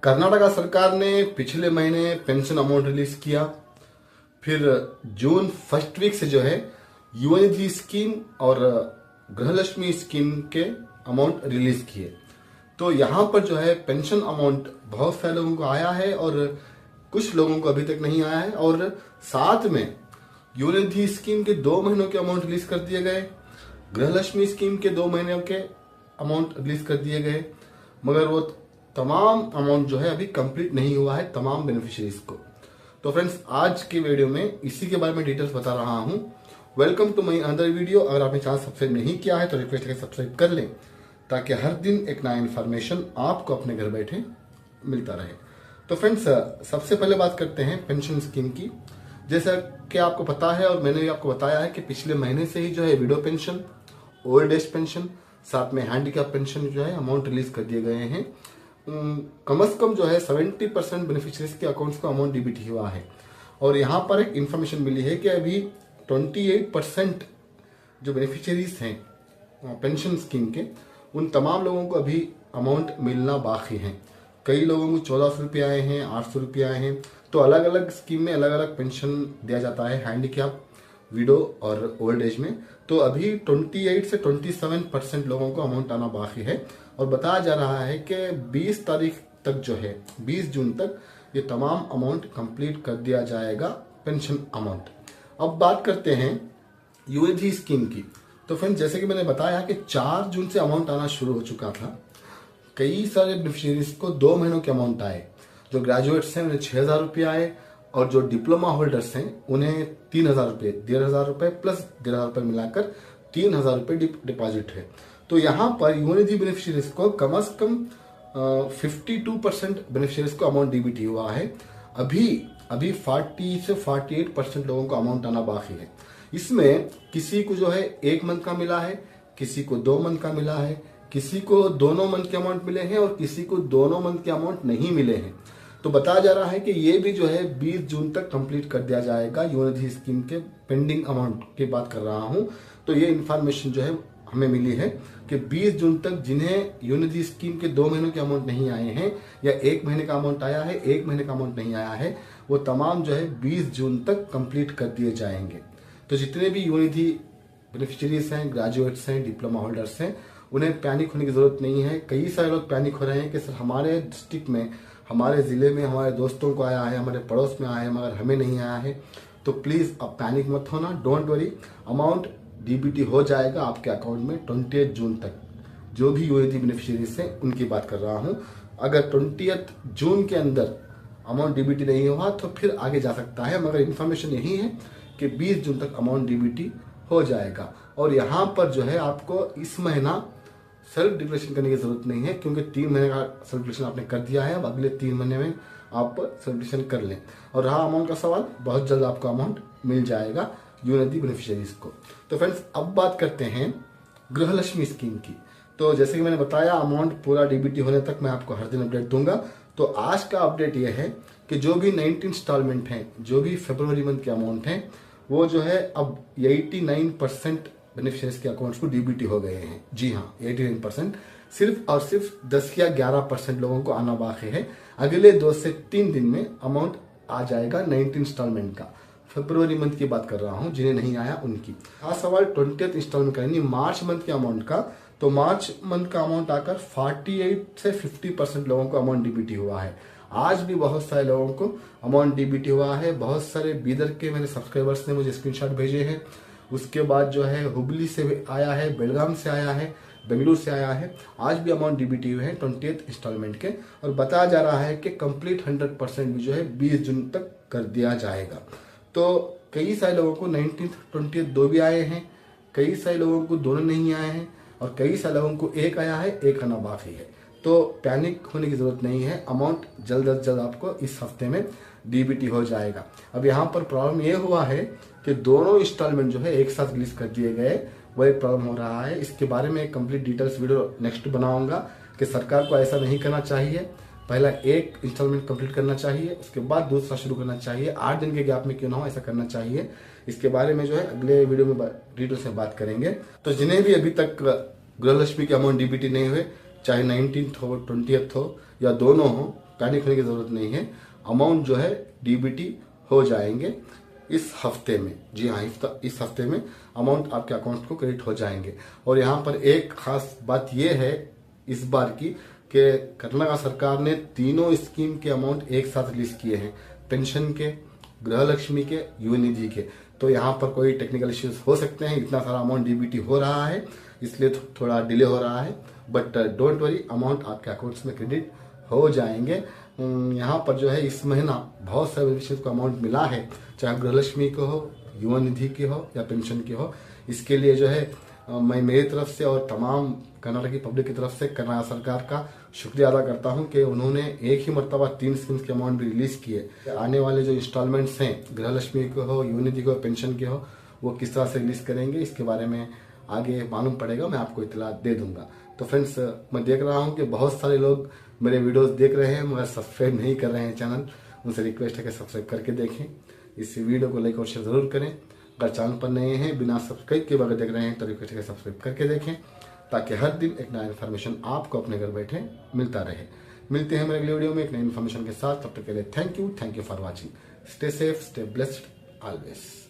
कर्नाटका सरकार ने पिछले महीने पेंशन अमाउंट रिलीज किया। फिर जून फर्स्ट वीक से जो है यूएनजी स्कीम और गृहलक्ष्मी स्कीम के अमाउंट रिलीज किए। तो यहाँ पर जो है पेंशन अमाउंट बहुत सारे लोगों को आया है और कुछ लोगों को अभी तक नहीं आया है। और साथ में यूएनजी स्कीम के 2 महीनों के अमाउंट रिलीज कर दिए गए, गृहलक्ष्मी स्कीम के 2 महीनों के अमाउंट रिलीज कर दिए गए, मगर वो तमाम अमाउंट जो है अभी कंप्लीट नहीं हुआ है तमाम बेनिफिशियरीज को। तो फ्रेंड्स, आज की वीडियो में इसी के बारे में डिटेल्स बता रहा हूं। Welcome to my another video. अगर आपने चैनल सब्सक्राइब नहीं किया है तो रिक्वेस्ट है सब्सक्राइब कर लें, ताकि हर दिन एक नया इन्फॉर्मेशन आपको अपने घर बैठे मिलता रहे। तो फ्रेंड्स, सबसे पहले बात करते हैं पेंशन स्कीम की। जैसा कि आपको पता है और मैंने भी आपको बताया है कि पिछले महीने से ही जो है window pension, old age pension, साथ में हैंडीकैप पेंशन जो है अमाउंट रिलीज कर दिए गए हैं। कम से कम जो है 70% बेनिफिशियरीज के अकाउंट्स को अमाउंट डीबीटी हुआ है। और यहाँ पर एक इन्फॉर्मेशन मिली है कि अभी 28% जो बेनिफिशियरीज हैं पेंशन स्कीम के, उन तमाम लोगों को अभी अमाउंट मिलना बाकी है। कई लोगों को 1400 रुपये आए हैं, 800 रुपये आए हैं। तो अलग अलग स्कीम में अलग अलग पेंशन दिया जाता है, हैंडीकैप, विडो और ओल्ड एज में। तो अभी 28 से 27% लोगों को अमाउंट आना बाकी है। और बताया जा रहा है कि 20 तारीख तक जो है 20 जून तक ये तमाम अमाउंट कंप्लीट कर दिया जाएगा पेंशन अमाउंट। अब बात करते हैं यूएजी स्कीम की। तो फ्रेंड्स, जैसे कि मैंने बताया कि 4 जून से अमाउंट आना शुरू हो चुका था। कई सारे बेनिफिशियरीज को 2 महीनों के अमाउंट आए। जो ग्रेजुएट्स हैं उन्हें 6000 रुपये आए, और जो डिप्लोमा होल्डर्स हैं उन्हें 3000 रुपये, 1500 रुपये प्लस 1500 रुपये मिलाकर 3000 रुपये डिपॉजिट है। तो यहाँ पर यूएनजी बेनिफिशियरीज को कम से कम 52% बेनिफिशियरीज को अमाउंट डीबीटी हुआ है। अभी 40 से 48% लोगों को अमाउंट आना बाकी है। इसमें किसी को जो है 1 मंथ का मिला है, किसी को 2 मंथ का मिला है, किसी को दोनों मंथ के अमाउंट मिले हैं और किसी को दोनों मंथ के अमाउंट नहीं मिले हैं। तो बताया जा रहा है कि ये भी जो है 20 जून तक कंप्लीट कर दिया जाएगा। यूएनजी स्कीम के पेंडिंग अमाउंट की बात कर रहा हूं। तो ये इन्फॉर्मेशन जो है हमें मिली है कि 20 जून तक जिन्हें यूएनजी स्कीम के 2 महीनों के अमाउंट नहीं आए हैं या 1 महीने का अमाउंट आया है, 1 महीने का अमाउंट नहीं आया है, वो तमाम जो है 20 जून तक कंप्लीट कर दिए जाएंगे। तो जितने भी यूएनजी बेनिफिशियरीज हैं, ग्रेजुएट्स हैं, डिप्लोमा होल्डर्स हैं, उन्हें पैनिक होने की जरूरत नहीं है। कई सारे लोग पैनिक हो रहे हैं कि सर हमारे डिस्ट्रिक्ट में, हमारे जिले में हमारे दोस्तों को आया है, हमारे पड़ोस में आया है, मगर हमें नहीं आया है। तो प्लीज अब पैनिक मत होना, डोंट वरी। अमाउंट डीबीटी हो जाएगा आपके अकाउंट में 28 जून तक। जो भी यूएजी बेनिफिशियरीज हैं उनकी बात कर रहा हूं। अगर 28 जून के अंदर अमाउंट डीबीटी नहीं हुआ तो फिर आगे जा सकता है, मगर इन्फॉर्मेशन यही है कि 20 जून तक अमाउंट डीबीटी हो जाएगा। और यहाँ पर जो है आपको इस महीना सेल्फ डिक्लेरेशन करने की जरूरत नहीं है, क्योंकि 3 महीने का सेल्फ डिक्लेरेशन आपने कर दिया है। अब अगले 3 महीने में आप सेल्फ डिक्लेरेशन कर लें। और रहा अमाउंट का सवाल, बहुत जल्द आपको अमाउंट मिल जाएगा यूएनजी बेनिफिशियरीज को। तो फ्रेंड्स, अब बात करते हैं गृहलक्ष्मी स्कीम की। तो जैसे कि मैंने बताया, अमाउंट पूरा डीबीटी होने तक मैं आपको हर दिन अपडेट दूंगा। तो आज का अपडेट यह है कि जो भी 19 इंस्टॉलमेंट हैं, जो भी फरवरी मंथ के अमाउंट हैं, वो जो है अब 89% बेनिफिशियरीज के अकाउंट्स को डीबीटी हो गए हैं। जी हाँ, 89%। सिर्फ और सिर्फ 10 या 11% लोगों को आना बाकी है। अगले 2 से 3 दिन में अमाउंट आ जाएगा 19 इंस्टॉलमेंट का। फरवरी मंथ की बात कर रहा हूं, जिन्हें नहीं आया उनकी। आज सवाल 20th इंस्टॉलमेंट का यानी मार्च मंथ के अमाउंट का। तो मार्च मंथ का अमाउंट आकर 48 से 50% लोगों को अमाउंट डीबीटी हुआ है। आज भी बहुत सारे लोगों को अमाउंट डीबीटी हुआ है। बहुत सारे बीदर के मेरे सब्सक्राइबर्स ने मुझे स्क्रीनशॉट भेजे हैं। उसके बाद जो है हुबली से आया है, बेलगाम से आया है, बेंगलुरु से आया है। आज भी अमाउंट डीबीटी हुए हैं 20th इंस्टॉलमेंट के। और बताया जा रहा है कि कंप्लीट 100% भी जो है 20 जून तक कर दिया जाएगा। तो कई सारे लोगों को 19th 20th 2 भी आए हैं, कई सारे लोगों को दोनों नहीं आए हैं, और कई सारे लोगों को 1 आया है, 1 आना बाकी है। तो पैनिक होने की जरूरत नहीं है। अमाउंट जल्द अज जल्द आपको इस हफ्ते में डीबीटी हो जाएगा। अब यहाँ पर प्रॉब्लम ये हुआ है कि दोनों इंस्टॉलमेंट जो है एक साथ रिलीज कर दिए गए, वो एक प्रॉब्लम हो रहा है। इसके बारे में एक कंप्लीट डिटेल्स वीडियो नेक्स्ट बनाऊंगा कि सरकार को ऐसा नहीं करना चाहिए। पहला 1 इंस्टॉलमेंट कंप्लीट करना चाहिए, उसके बाद दूसरा शुरू करना चाहिए। 8 दिन के गैप में क्यों ना हो, ऐसा करना चाहिए। इसके बारे में जो है अगले वीडियो में डिटेल से बात करेंगे। तो जिन्हें भी अभी तक गृहलक्ष्मी के अमाउंट डीबीटी नहीं हुए, चाहे 19th हो, 20th हो या दोनों हो, पैनिक होने की जरूरत नहीं है। अमाउंट जो है डीबीटी हो जाएंगे इस हफ्ते में। जी हाँ, इस हफ्ते में अमाउंट आपके अकाउंट को क्रेडिट हो जाएंगे। और यहाँ पर एक खास बात यह है इस बार की कि कर्नाटक सरकार ने तीनों स्कीम के अमाउंट एक साथ रिलीज किए हैं, पेंशन के, गृहलक्ष्मी के, युवा निधि के। तो यहाँ पर कोई टेक्निकल इश्यूज हो सकते हैं, इतना सारा अमाउंट डीबीटी हो रहा है इसलिए थोड़ा डिले हो रहा है, बट डोंट वरी, अमाउंट आपके अकाउंट्स में क्रेडिट हो जाएंगे। यहाँ पर जो है इस महीना बहुत सारे बेनिफिशियरीज को अमाउंट मिला है, चाहे गृहलक्ष्मी को हो, युवा निधि की हो या पेंशन की हो। इसके लिए जो है मैं मेरी तरफ से और तमाम कर्नाटक की पब्लिक की तरफ से कर्नाटक सरकार का शुक्रिया अदा करता हूं कि उन्होंने एक ही मरतबा 3 स्कीम्स के अमाउंट भी रिलीज किए। आने वाले जो इंस्टॉलमेंट्स हैं, गृहलक्ष्मी के हो, युवा निधि के हो, पेंशन के हो, वो किस तरह से रिलीज करेंगे इसके बारे में आगे मालूम पड़ेगा, मैं आपको इतला दे दूंगा। तो फ्रेंड्स, मैं देख रहा हूं कि बहुत सारे लोग मेरे वीडियोस देख रहे हैं मगर सब्सक्राइब नहीं कर रहे हैं चैनल। उनसे रिक्वेस्ट है कि सब्सक्राइब करके देखें, इस वीडियो को लाइक और शेयर जरूर करें। अगर चैनल पर नए हैं, बिना सब्सक्राइब के बगैर देख रहे हैं तो रिक्वेस्ट है कि सब्सक्राइब करके देखें, ताकि हर दिन एक नया इन्फॉर्मेशन आपको अपने घर बैठे मिलता रहे। मिलते हैं मेरे अगले वीडियो में एक नई इन्फॉर्मेशन के साथ। तब तक के लिए thank you for watching. Stay safe, stay blessed always.